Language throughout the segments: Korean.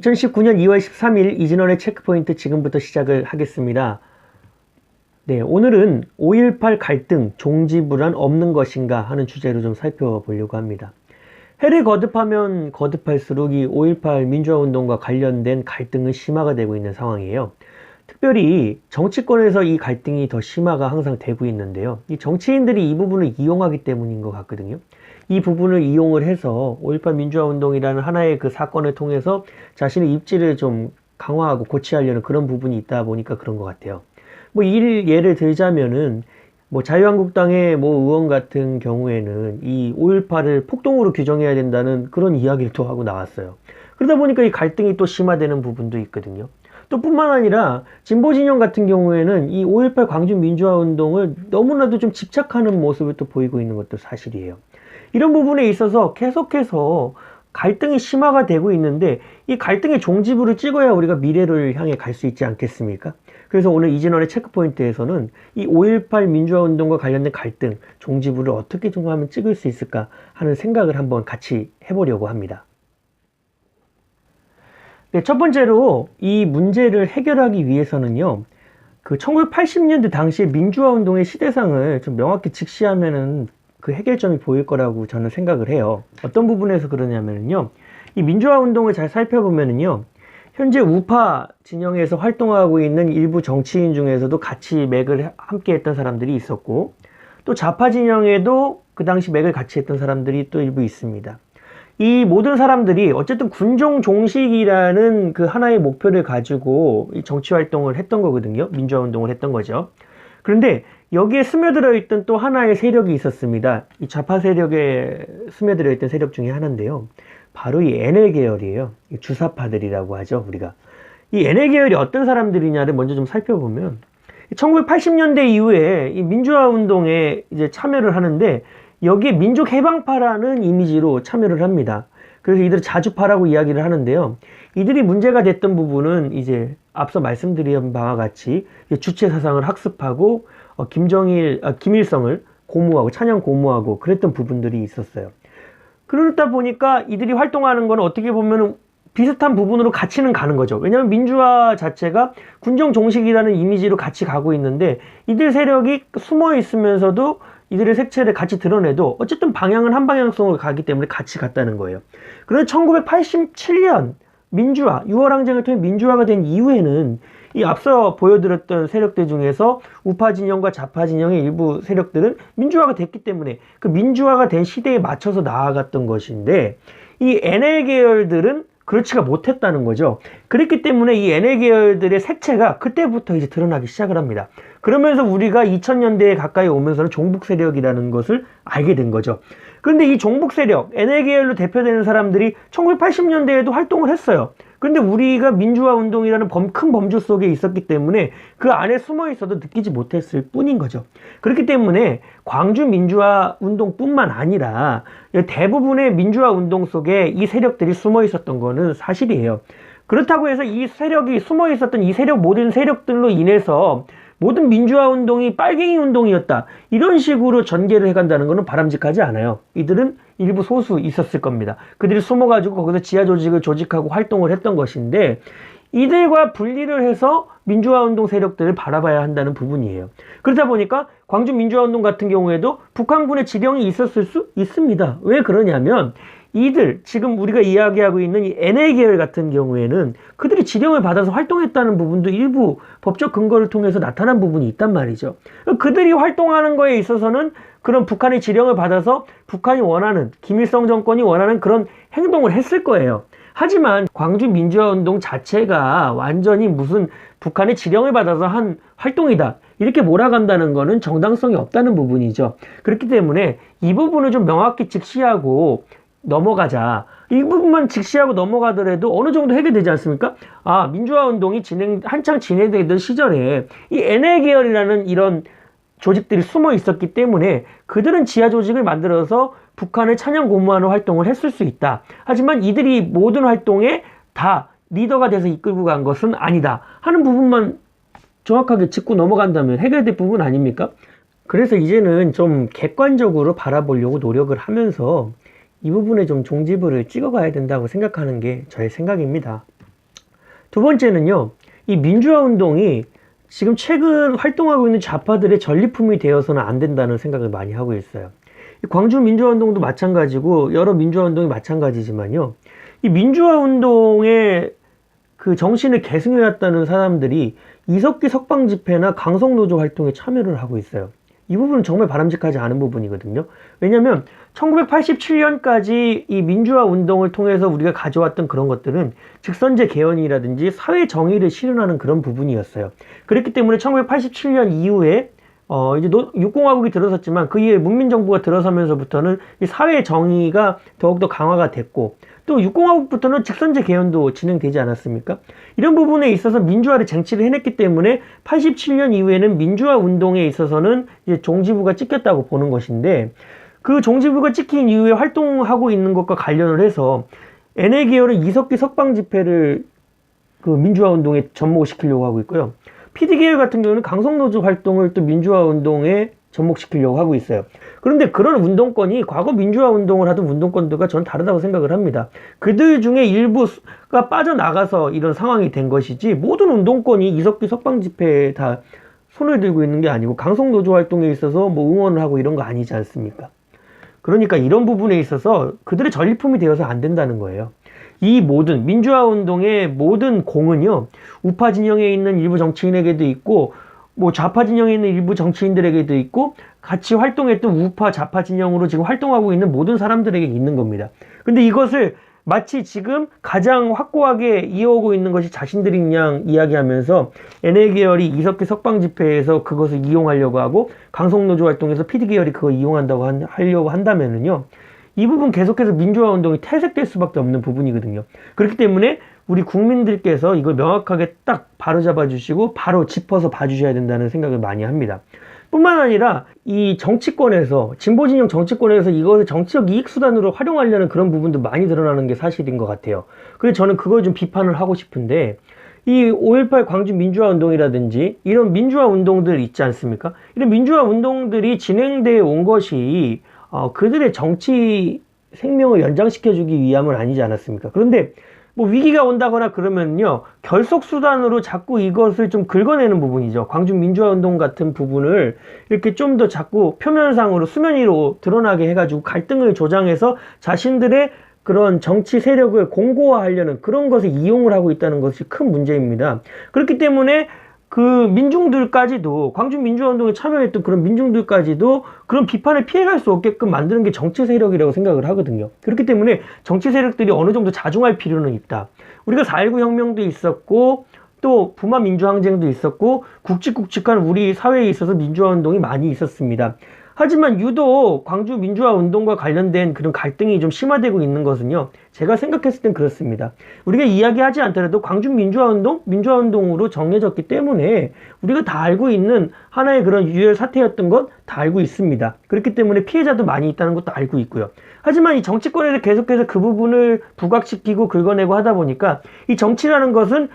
2019년 2월 13일 이진원의 체크포인트 지금부터 시작을 하겠습니다. 네, 오늘은 5.18 갈등 종지불안 없는 것인가 하는 주제로 좀 살펴보려고 합니다. 해를 거듭하면 거듭할수록 이 5.18 민주화운동과 관련된 갈등은 심화가 되고 있는 상황이에요. 특별히 정치권에서 이 갈등이 더 심화가 항상 되고 있는데요. 이 정치인들이 이 부분을 이용하기 때문인 것 같거든요. 이 부분을 이용을 해서 5.18 민주화운동이라는 하나의 그 사건을 통해서 자신의 입지를 좀 강화하고 고취하려는 그런 부분이 있다 보니까 그런 것 같아요. 예를 들자면은 자유한국당의 의원 같은 경우에는 이 5.18을 폭동으로 규정해야 된다는 그런 이야기를 또 하고 나왔어요. 그러다 보니까 이 갈등이 또 심화되는 부분도 있거든요. 또 뿐만 아니라 진보 진영 같은 경우에는 이 5.18 광주 민주화 운동을 너무나도 좀 집착하는 모습을 또 보이고 있는 것도 사실이에요. 이런 부분에 있어서 계속해서 갈등이 심화가 되고 있는데 이 갈등의 종지부를 찍어야 우리가 미래를 향해 갈 수 있지 않겠습니까? 그래서 오늘 이진원의 체크포인트에서는 이 5.18 민주화 운동과 관련된 갈등 종지부를 어떻게 좀 하면 찍을 수 있을까 하는 생각을 한번 같이 해보려고 합니다. 네, 첫 번째로 이 문제를 해결하기 위해서는요, 그 1980년대 당시의 민주화 운동의 시대상을 좀 명확히 직시하면은 그 해결점이 보일 거라고 저는 생각을 해요. 어떤 부분에서 그러냐면요, 이 민주화 운동을 잘 살펴보면은요, 현재 우파 진영에서 활동하고 있는 일부 정치인 중에서도 같이 맥을 함께 했던 사람들이 있었고, 또 좌파 진영에도 그 당시 맥을 같이 했던 사람들이 또 일부 있습니다. 이 모든 사람들이 어쨌든 군종 종식이라는 그 하나의 목표를 가지고 이 정치 활동을 했던 거거든요. 민주화 운동을 했던 거죠. 그런데 여기에 스며들어 있던 또 하나의 세력이 있었습니다. 이 좌파 세력에 스며들어 있던 세력 중에 하나인데요. 바로 이 NL 계열이에요. 이 주사파들이라고 하죠, 우리가. 이 NL 계열이 어떤 사람들이냐를 먼저 좀 살펴보면 1980년대 이후에 이 민주화 운동에 이제 참여를 하는데 여기에 민족해방파라는 이미지로 참여를 합니다. 그래서 이들을 자주파라고 이야기를 하는데요. 이들이 문제가 됐던 부분은 이제 앞서 말씀드린 바와 같이 주체 사상을 학습하고 김일성을 고무하고 찬양 고무하고 그랬던 부분들이 있었어요. 그러다 보니까 이들이 활동하는 건 어떻게 보면 비슷한 부분으로 같이는 가는 거죠. 왜냐하면 민주화 자체가 군정 종식이라는 이미지로 같이 가고 있는데 이들 세력이 숨어 있으면서도 이들의 색채를 같이 드러내도 어쨌든 방향은 한 방향성으로 가기 때문에 같이 갔다는 거예요. 그런데 1987년 민주화, 6월 항쟁을 통해 민주화가 된 이후에는 이 앞서 보여드렸던 세력들 중에서 우파 진영과 좌파 진영의 일부 세력들은 민주화가 됐기 때문에 그 민주화가 된 시대에 맞춰서 나아갔던 것인데 이 NL 계열들은 그렇지가 못했다는 거죠. 그렇기 때문에 이 NL 계열들의 색채가 그때부터 이제 드러나기 시작을 합니다. 그러면서 우리가 2000년대에 가까이 오면서는 종북 세력이라는 것을 알게 된 거죠. 그런데 이 종북 세력, NL 계열로 대표되는 사람들이 1980년대에도 활동을 했어요. 그런데 우리가 민주화 운동이라는 큰 범주 속에 있었기 때문에 그 안에 숨어 있어도 느끼지 못했을 뿐인 거죠. 그렇기 때문에 광주 민주화 운동뿐만 아니라 대부분의 민주화 운동 속에 이 세력들이 숨어 있었던 거는 사실이에요. 그렇다고 해서 이 세력이 숨어 있었던 이 모든 세력들로 인해서 모든 민주화 운동이 빨갱이 운동이었다, 이런 식으로 전개를 해간다는 것은 바람직하지 않아요. 이들은 일부 소수 있었을 겁니다. 그들이 숨어가지고 거기서 지하 조직을 조직하고 활동을 했던 것인데 이들과 분리를 해서 민주화 운동 세력들을 바라봐야 한다는 부분이에요. 그러다 보니까 광주 민주화 운동 같은 경우에도 북한군의 지령이 있었을 수 있습니다. 왜 그러냐면 이들 지금 우리가 이야기하고 있는 이 NL 계열 같은 경우에는 그들이 지령을 받아서 활동했다는 부분도 일부 법적 근거를 통해서 나타난 부분이 있단 말이죠. 그들이 활동하는 거에 있어서는 그런 북한의 지령을 받아서 북한이 원하는, 김일성 정권이 원하는 그런 행동을 했을 거예요. 하지만 광주 민주화 운동 자체가 완전히 무슨 북한의 지령을 받아서 한 활동이다, 이렇게 몰아간다는 거는 정당성이 없다는 부분이죠. 그렇기 때문에 이 부분을 좀 명확히 직시하고 넘어가자. 이 부분만 직시하고 넘어가더라도 어느 정도 해결되지 않습니까? 아, 민주화 운동이 한창 진행되던 시절에 이 NL 계열이라는 이런 조직들이 숨어 있었기 때문에 그들은 지하 조직을 만들어서 북한을 찬양 고무하는 활동을 했을 수 있다. 하지만 이들이 모든 활동에 다 리더가 돼서 이끌고 간 것은 아니다 하는 부분만 정확하게 짚고 넘어간다면 해결될 부분 아닙니까? 그래서 이제는 좀 객관적으로 바라보려고 노력을 하면서 이 부분에 좀 종지부를 찍어가야 된다고 생각하는 게 저의 생각입니다. 두 번째는요, 이 민주화 운동이 지금 최근 활동하고 있는 좌파들의 전리품이 되어서는 안 된다는 생각을 많이 하고 있어요. 이 광주 민주화 운동도 마찬가지고 여러 민주화 운동이 마찬가지지만요, 이 민주화 운동의 그 정신을 계승해왔다는 사람들이 이석기 석방 집회나 강성노조 활동에 참여를 하고 있어요. 이 부분은 정말 바람직하지 않은 부분이거든요. 왜냐하면 1987년까지 이 민주화 운동을 통해서 우리가 가져왔던 그런 것들은 직선제 개헌이라든지 사회 정의를 실현하는 그런 부분이었어요. 그렇기 때문에 1987년 이후에 이제 육공화국이 들어섰지만 그 이후에 문민정부가 들어서면서부터는 이 사회 정의가 더욱더 강화가 됐고, 또 육공화국부터는 직선제 개헌도 진행되지 않았습니까? 이런 부분에 있어서 민주화를 쟁취를 해냈기 때문에 87년 이후에는 민주화 운동에 있어서는 이제 종지부가 찍혔다고 보는 것인데, 그 종지부가 찍힌 이후에 활동하고 있는 것과 관련을 해서 NA 계열은 이석기 석방 집회를 그 민주화 운동에 접목시키려고 하고 있고요. PD 계열 같은 경우는 강성노조 활동을 또 민주화 운동에 접목시키려고 하고 있어요. 그런데 그런 운동권이 과거 민주화 운동을 하던 운동권들과 전 다르다고 생각을 합니다. 그들 중에 일부가 빠져나가서 이런 상황이 된 것이지, 모든 운동권이 이석기 석방 집회에 다 손을 들고 있는 게 아니고 강성노조 활동에 있어서 뭐 응원을 하고 이런 거 아니지 않습니까? 그러니까 이런 부분에 있어서 그들의 전리품이 되어서 안 된다는 거예요. 이 모든 민주화 운동의 모든 공은요, 우파 진영에 있는 일부 정치인에게도 있고, 뭐 좌파 진영에 있는 일부 정치인들에게도 있고, 같이 활동했던 우파 좌파 진영으로 지금 활동하고 있는 모든 사람들에게 있는 겁니다. 근데 이것을 마치 지금 가장 확고하게 이어오고 있는 것이 자신들인 양 이야기하면서 NA 계열이 이석기 석방 집회에서 그것을 이용하려고 하고, 강성노조 활동에서 PD 계열이 그걸 이용한다고 하려고 한다면은요, 이 부분 계속해서 민주화 운동이 퇴색될 수밖에 없는 부분이거든요. 그렇기 때문에 우리 국민들께서 이걸 명확하게 딱 바로잡아 주시고 바로 짚어서 봐주셔야 된다는 생각을 많이 합니다. 뿐만 아니라 이 정치권에서, 진보진영 정치권에서 이것을 정치적 이익수단으로 활용하려는 그런 부분도 많이 드러나는 게 사실인 것 같아요. 그래서 저는 그걸 좀 비판을 하고 싶은데, 이 5.18 광주 민주화 운동이라든지 이런 민주화 운동들 있지 않습니까? 이런 민주화 운동들이 진행되어 온 것이 그들의 정치 생명을 연장시켜주기 위함은 아니지 않았습니까? 그런데 뭐 위기가 온다거나 그러면요, 결속수단으로 자꾸 이것을 좀 긁어내는 부분이죠. 광주 민주화 운동 같은 부분을 이렇게 좀 더 자꾸 표면상으로 수면 위로 드러나게 해가지고 갈등을 조장해서 자신들의 그런 정치 세력을 공고화하려는 그런 것을 이용을 하고 있다는 것이 큰 문제입니다. 그렇기 때문에 그 민중들까지도, 광주 민주화운동에 참여했던 그런 민중들까지도 그런 비판을 피해갈 수 없게끔 만드는 게 정치 세력이라고 생각을 하거든요. 그렇기 때문에 정치 세력들이 어느 정도 자중할 필요는 있다. 우리가 4.19 혁명도 있었고, 또 부마 민주항쟁도 있었고, 굵직굵직한 우리 사회에 있어서 민주화운동이 많이 있었습니다. 하지만 유독 광주 민주화 운동과 관련된 그런 갈등이 좀 심화되고 있는 것은요, 제가 생각했을 땐 그렇습니다. 우리가 이야기하지 않더라도 광주 민주화 운동, 민주화 운동으로 정해졌기 때문에 우리가 다 알고 있는 하나의 그런 유혈 사태였던 것 다 알고 있습니다. 그렇기 때문에 피해자도 많이 있다는 것도 알고 있고요. 하지만 이 정치권에서 계속해서 그 부분을 부각시키고 긁어내고 하다 보니까 이 정치라는 것은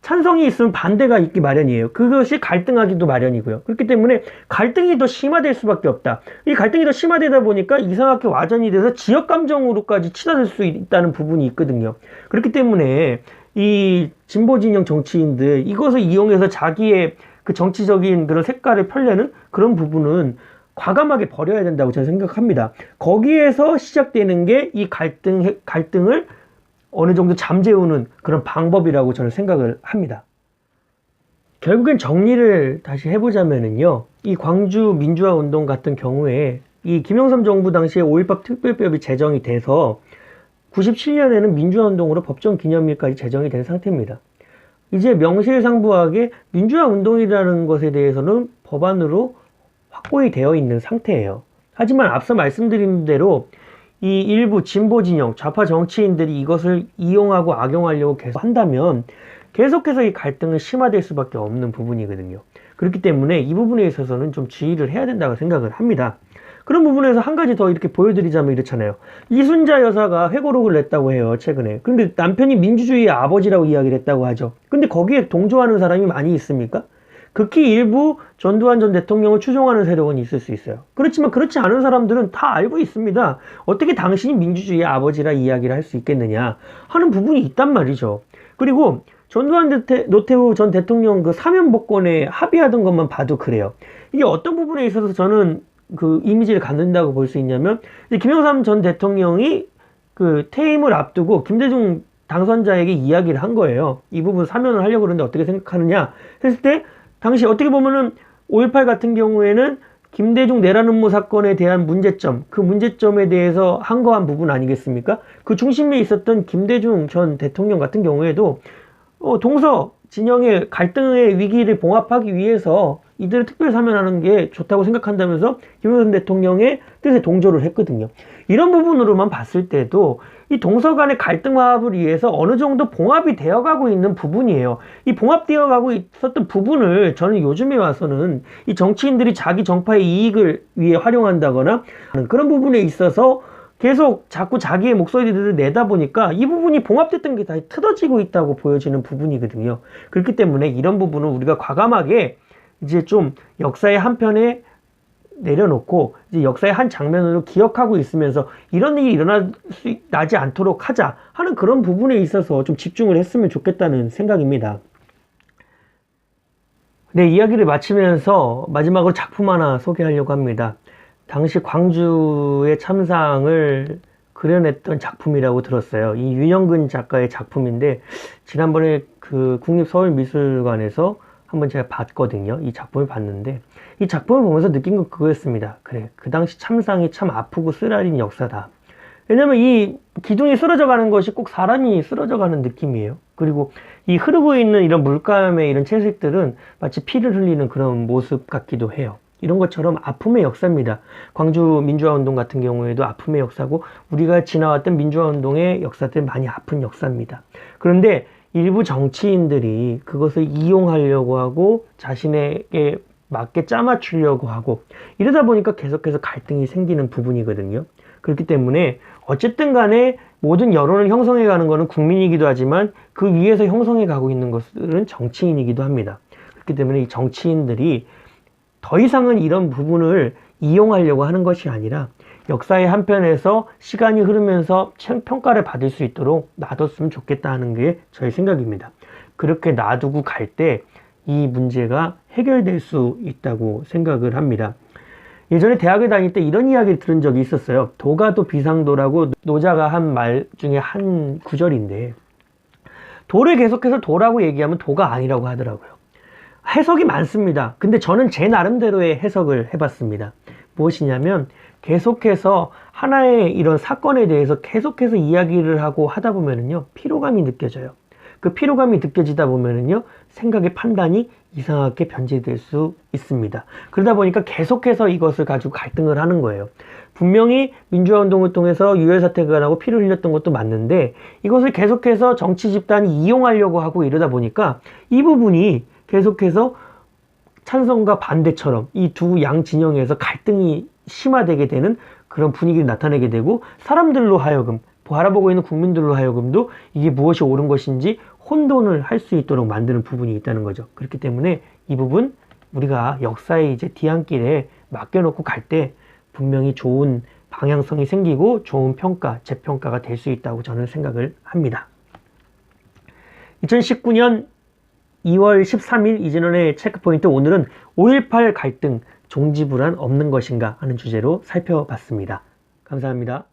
찬성이 있으면 반대가 있기 마련이에요. 그것이 갈등하기도 마련이고요. 그렇기 때문에 갈등이 더 심화될 수밖에 없다. 이 갈등이 더 심화되다 보니까 이상하게 와전이 돼서 지역 감정으로까지 치닫을 수 있다는 부분이 있거든요. 그렇기 때문에 이 진보 진영 정치인들, 이것을 이용해서 자기의 그 정치적인 그런 색깔을 펴려는 그런 부분은 과감하게 버려야 된다고 저는 생각합니다. 거기에서 시작되는 게 이 갈등을 어느 정도 잠재우는 그런 방법이라고 저는 생각을 합니다. 결국엔 정리를 다시 해보자면은요, 이 광주 민주화 운동 같은 경우에 이 김영삼 정부 당시에 5.18 특별법이 제정이 돼서 97년에는 민주화 운동으로 법정 기념일까지 제정이 된 상태입니다. 이제 명실상부하게 민주화 운동이라는 것에 대해서는 법안으로 확고히 되어 있는 상태예요. 하지만 앞서 말씀드린 대로 이 일부 진보 진영, 좌파 정치인들이 이것을 이용하고 악용하려고 계속 한다면 계속해서 이 갈등은 심화될 수밖에 없는 부분이거든요. 그렇기 때문에 이 부분에 있어서는 좀 주의를 해야 된다고 생각을 합니다. 그런 부분에서 한 가지 더 이렇게 보여드리자면 이렇잖아요. 이순자 여사가 회고록을 냈다고 해요, 최근에. 근데 남편이 민주주의의 아버지라고 이야기를 했다고 하죠. 근데 거기에 동조하는 사람이 많이 있습니까? 극히 일부 전두환 전 대통령을 추종하는 세력은 있을 수 있어요. 그렇지만 그렇지 않은 사람들은 다 알고 있습니다. 어떻게 당신이 민주주의의 아버지라 이야기를 할 수 있겠느냐 하는 부분이 있단 말이죠. 그리고 노태우 전 대통령 그 사면 복권에 합의하던 것만 봐도 그래요. 이게 어떤 부분에 있어서 저는 그 이미지를 갖는다고 볼 수 있냐면, 이제 김영삼 전 대통령이 그 퇴임을 앞두고 김대중 당선자에게 이야기를 한 거예요. 이 부분 사면을 하려고 그러는데 어떻게 생각하느냐 했을 때, 당시 어떻게 보면은 5.18 같은 경우에는 김대중 내란 음모 사건에 대한 문제점, 그 문제점에 대해서 항거한 부분 아니겠습니까? 그 중심에 있었던 김대중 전 대통령 같은 경우에도 동서 진영의 갈등의 위기를 봉합하기 위해서 이들을 특별 사면하는 게 좋다고 생각한다면서 김영삼 대통령의 뜻에 동조를 했거든요. 이런 부분으로만 봤을 때도 이 동서 간의 갈등 화합을 위해서 어느 정도 봉합이 되어가고 있는 부분이에요. 이 봉합되어 가고 있었던 부분을 저는 요즘에 와서는 이 정치인들이 자기 정파의 이익을 위해 활용한다거나 그런 부분에 있어서 계속 자꾸 자기의 목소리들을 내다 보니까 이 부분이 봉합됐던 게 다시 틀어지고 있다고 보여지는 부분이거든요. 그렇기 때문에 이런 부분은 우리가 과감하게 이제 좀 역사의 한 편에 내려놓고 이제 역사의 한 장면으로 기억하고 있으면서 이런 일이 나지 않도록 하자 하는 그런 부분에 있어서 좀 집중을 했으면 좋겠다는 생각입니다. 네, 이야기를 마치면서 마지막으로 작품 하나 소개하려고 합니다. 당시 광주의 참상을 그려냈던 작품이라고 들었어요. 이 윤영근 작가의 작품인데, 지난번에 그 국립서울미술관에서 한번 제가 봤거든요. 이 작품을 봤는데, 이 작품을 보면서 느낀 건 그거였습니다. 그래, 그 당시 참상이 참 아프고 쓰라린 역사다. 왜냐면 이 기둥이 쓰러져 가는 것이 꼭 사람이 쓰러져 가는 느낌이에요. 그리고 이 흐르고 있는 이런 물감의 이런 채색들은 마치 피를 흘리는 그런 모습 같기도 해요. 이런 것처럼 아픔의 역사입니다. 광주 민주화운동 같은 경우에도 아픔의 역사고, 우리가 지나왔던 민주화운동의 역사들 많이 아픈 역사입니다. 그런데 일부 정치인들이 그것을 이용하려고 하고 자신에게 맞게 짜맞추려고 하고, 이러다 보니까 계속해서 갈등이 생기는 부분이거든요. 그렇기 때문에 어쨌든 간에 모든 여론을 형성해 가는 것은 국민이기도 하지만 그 위에서 형성해 가고 있는 것은 정치인이기도 합니다. 그렇기 때문에 이 정치인들이 더 이상은 이런 부분을 이용하려고 하는 것이 아니라 역사의 한편에서 시간이 흐르면서 평가를 받을 수 있도록 놔뒀으면 좋겠다 하는 게 저의 생각입니다. 그렇게 놔두고 갈 때 이 문제가 해결될 수 있다고 생각을 합니다. 예전에 대학을 다닐 때 이런 이야기를 들은 적이 있었어요. 도가도 비상도라고 노자가 한 말 중에 한 구절인데, 도를 계속해서 도라고 얘기하면 도가 아니라고 하더라고요. 해석이 많습니다. 근데 저는 제 나름대로의 해석을 해봤습니다. 무엇이냐면, 계속해서 하나의 이런 사건에 대해서 계속해서 이야기를 하고 하다 보면은요, 피로감이 느껴져요. 그 피로감이 느껴지다 보면은요, 생각의 판단이 이상하게 변질될 수 있습니다. 그러다 보니까 계속해서 이것을 가지고 갈등을 하는 거예요. 분명히 민주화운동을 통해서 유혈사태가 나고 피를 흘렸던 것도 맞는데, 이것을 계속해서 정치 집단이 이용하려고 하고 이러다 보니까 이 부분이 계속해서 찬성과 반대처럼 이 두 양 진영에서 갈등이 심화되게 되는 그런 분위기를 나타내게 되고, 사람들로 하여금, 바라보고 있는 국민들로 하여금도 이게 무엇이 옳은 것인지 혼돈을 할 수 있도록 만드는 부분이 있다는 거죠. 그렇기 때문에 이 부분 우리가 역사의 이제 뒤안길에 맡겨놓고 갈 때 분명히 좋은 방향성이 생기고 좋은 평가, 재평가가 될 수 있다고 저는 생각을 합니다. 2019년 2월 13일 이진원의 체크포인트, 오늘은 5.18 갈등 종지불안 없는 것인가 하는 주제로 살펴봤습니다. 감사합니다.